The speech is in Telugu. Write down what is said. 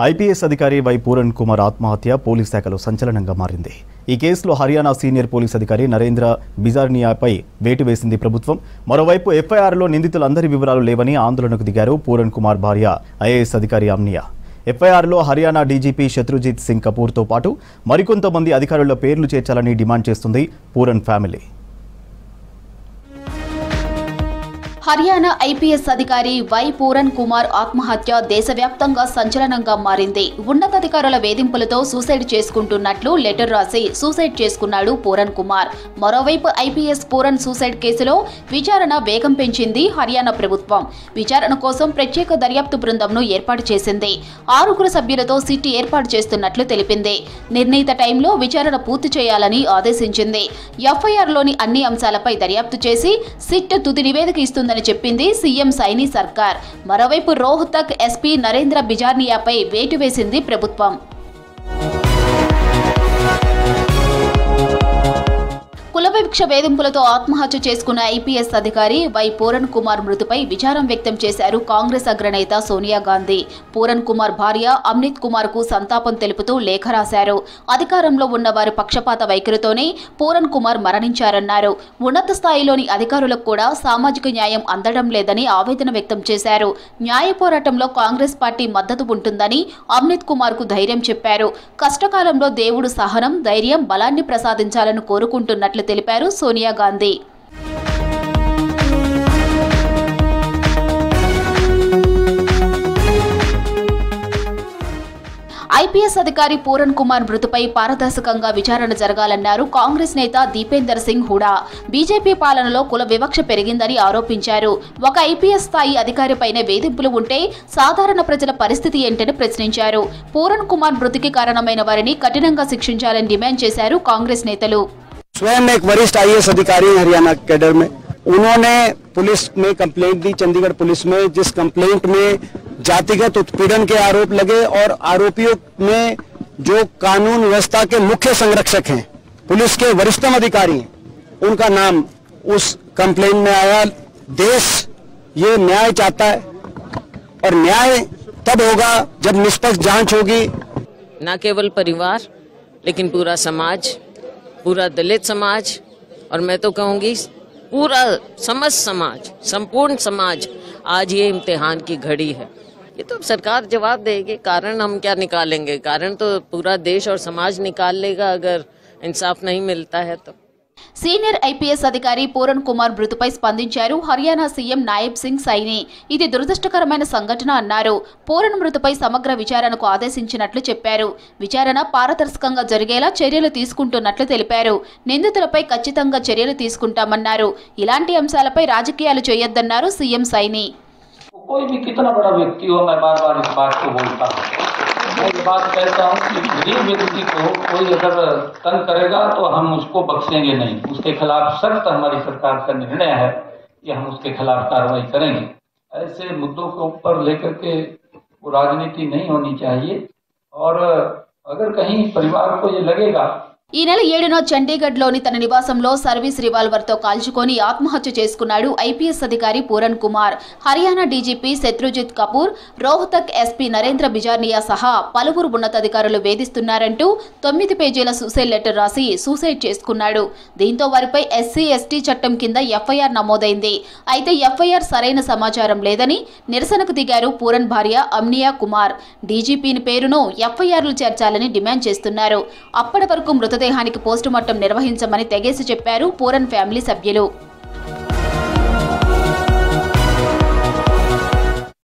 ఐపీఎస్ అధికారి వై పూరన్ కుమార్ ఆత్మహత్య పోలీస్ శాఖలో సంచలనంగా మారింది. ఈ కేసులో హర్యానా సీనియర్ పోలీస్ అధికారి నరేంద్ర బిజార్నియాపై వేటు వేసింది ప్రభుత్వం. మరోవైపు ఎఫ్ఐఆర్లో నిందితులందరి వివరాలు లేవని ఆందోళనకు దిగారు పూరన్ కుమార్ భార్య ఐఏఎస్ అధికారి అమ్నియా. ఎఫ్ఐఆర్లో హర్యానా డీజీపీ శత్రుజిత్ సింగ్ కపూర్తో పాటు మరికొంతమంది అధికారుల పేర్లు చేర్చాలని డిమాండ్ చేస్తుంది పూరన్ ఫ్యామిలీ. హర్యానా ఐపీఎస్ అధికారి వై పూరన్ కుమార్ ఆత్మహత్య దేశవ్యాప్తంగా సంచలనంగా మారింది. ఉన్నతాధికారుల వేధింపులతో సూసైడ్ చేసుకుంటున్నట్లు లెటర్ రాసి సూసైడ్ చేసుకున్నాడు పూరన్ కుమార్. మరోవైపు ఐపీఎస్ పూరన్ సూసైడ్ కేసులో విచారణ వేగం పెంచింది హర్యానా ప్రభుత్వం. విచారణ కోసం ప్రత్యేక దర్యాప్తు బృందంను ఏర్పాటు చేసింది. 6 సభ్యులతో సిట్ ఏర్పాటు చేస్తున్నట్లు తెలిపింది. నిర్ణీత టైంలో విచారణ పూర్తి చేయాలని ఆదేశించింది. ఎఫ్ఐఆర్లోని అన్ని అంశాలపై దర్యాప్తు చేసి సిట్ తుది నివేదిక ఇస్తుందని చెప్పింది సీఎం సైనీ సర్కార్. మరోవైపు రోహ్తక్ ఎస్పీ నరేంద్ర బిజార్నియాపై వేటు వేసింది ప్రభుత్వం. కులవివక్ష వేధింపులతో ఆత్మహత్య చేసుకున్న ఐపీఎస్ అధికారి వై పూరన్ కుమార్ మృతిపై విచారం వ్యక్తం చేశారు కాంగ్రెస్ అగ్రనేత సోనియా గాంధీ. పూరన్ కుమార్ భార్య అమ్నిత్ కుమార్ కు సంతాపం తెలుపుతూ లేఖ రాశారు. అధికారంలో ఉన్న వారి పక్షపాత వైఖరితోనే పూరన్ కుమార్ మరణించారన్నారు. ఉన్నత స్థాయిలోని అధికారులకు కూడా సామాజిక న్యాయం అందడం లేదని ఆవేదన వ్యక్తం చేశారు. న్యాయ పోరాటంలో కాంగ్రెస్ పార్టీ మద్దతు ఉంటుందని అమ్నిత్ కుమార్ కు ధైర్యం చెప్పారు. కష్టకాలంలో దేవుడు సహనం, ధైర్యం, బలాన్ని ప్రసాదించాలని కోరుకుంటున్నట్లు తెలిపారు సోనియా గాంధీ. ఐపీఎస్ అధికారి పూరన్ కుమార్ మృతిపై పారదర్శకంగా విచారణ జరగాలన్నారు కాంగ్రెస్ నేత దీపేందర్ సింగ్ హుడా. బీజేపీ పాలనలో కుల వివక్ష పెరిగిందని ఆరోపించారు. ఒక ఐపీఎస్ స్థాయి అధికారిపైనే వేధింపులు ఉంటే సాధారణ ప్రజల పరిస్థితి ఏంటని ప్రశ్నించారు. పూరన్ కుమార్ మృతికి కారణమైన వారిని కఠినంగా శిక్షించాలని డిమాండ్ చేశారు కాంగ్రెస్ నేతలు. स्वयं एक वरिष्ठ आईएएस अधिकारी हरियाणा कैडर में, उन्होंने पुलिस में कंप्लेंट दी, चंडीगढ़ पुलिस में, जिस कंप्लेंट में जातिगत उत्पीड़न के आरोप लगे और आरोपियों में जो कानून व्यवस्था के मुख्य संरक्षक हैं, पुलिस के वरिष्ठतम अधिकारी हैं, उनका नाम उस कंप्लेंट में आया। देश ये न्याय चाहता है और न्याय तब होगा जब निष्पक्ष जांच होगी। न केवल परिवार लेकिन पूरा समाज, पूरा दलित समाज और मैं तो कहूँगी पूरा समस्त समाज, संपूर्ण समाज आज ये इम्तिहान की घड़ी है। ये तो सरकार जवाब देगी। कारण हम क्या निकालेंगे? कारण तो पूरा देश और समाज निकाल लेगा अगर इंसाफ नहीं मिलता है तो। సీనియర్ ఐపీఎస్ అధికారి పూరన్ కుమార్ మృతిపై స్పందించారు హర్యానా సీఎం నాయబ్ సింగ్ సైనీ. ఇది దురదృష్టకరమైన సంఘటన అన్నారు. పూరన్ మృతిపై సమగ్ర విచారణకు ఆదేశించినట్లు చెప్పారు. విచారణ పారదర్శకంగా జరిగేలా చర్యలు తీసుకుంటున్నట్లు తెలిపారు. నిందితులపై ఖచ్చితంగా చర్యలు తీసుకుంటామన్నారు. ఇలాంటి అంశాలపై రాజకీయాలు చేయొద్దన్నారు సీఎం సైనీ. मैं ये बात कहता हूँ कि गरीब व्यक्ति को कोई अगर तंग करेगा तो हम उसको बख्शेंगे नहीं। उसके खिलाफ सख्त हमारी सरकार का निर्णय है कि हम उसके खिलाफ कार्रवाई करेंगे। ऐसे मुद्दों के ऊपर लेकर के वो राजनीति नहीं होनी चाहिए। और अगर कहीं परिवार को ये लगेगा ఈ నెల 7న చండీగఢ్లోని తన నివాసంలో సర్వీస్ రివాల్వర్తో కాల్చుకొని ఆత్మహత్య చేసుకున్నాడు ఐపీఎస్ అధికారి పూరన్ కుమార్. హర్యానా డీజీపీ శత్రుజిత్ కపూర్, రోహ్తక్ ఎస్పీ నరేంద్ర బిజార్నియా సహా పలువురు ఉన్నతాధికారులు వేధిస్తున్నారంటూ 9 పేజీల సూసైడ్ లెటర్ రాసి సూసైడ్ చేసుకున్నాడు. దీంతో వారిపై ఎస్సీ ఎస్టీ చట్టం కింద ఎఫ్ఐఆర్ నమోదైంది. అయితే ఎఫ్ఐఆర్ సరైన సమాచారం లేదని నిరసనకు దిగారు పూరన్ భార్య అమ్నియా కుమార్. డీజీపీని పేరును ఎఫ్ఐఆర్లు చేర్చాలని డిమాండ్ చేస్తున్నారు. అప్పటి వరకు మృతదేహానికి పోస్టుమార్టం నిర్వహించమని తెగేసి చెప్పారు పూరన్ ఫ్యామిలీ సభ్యులు.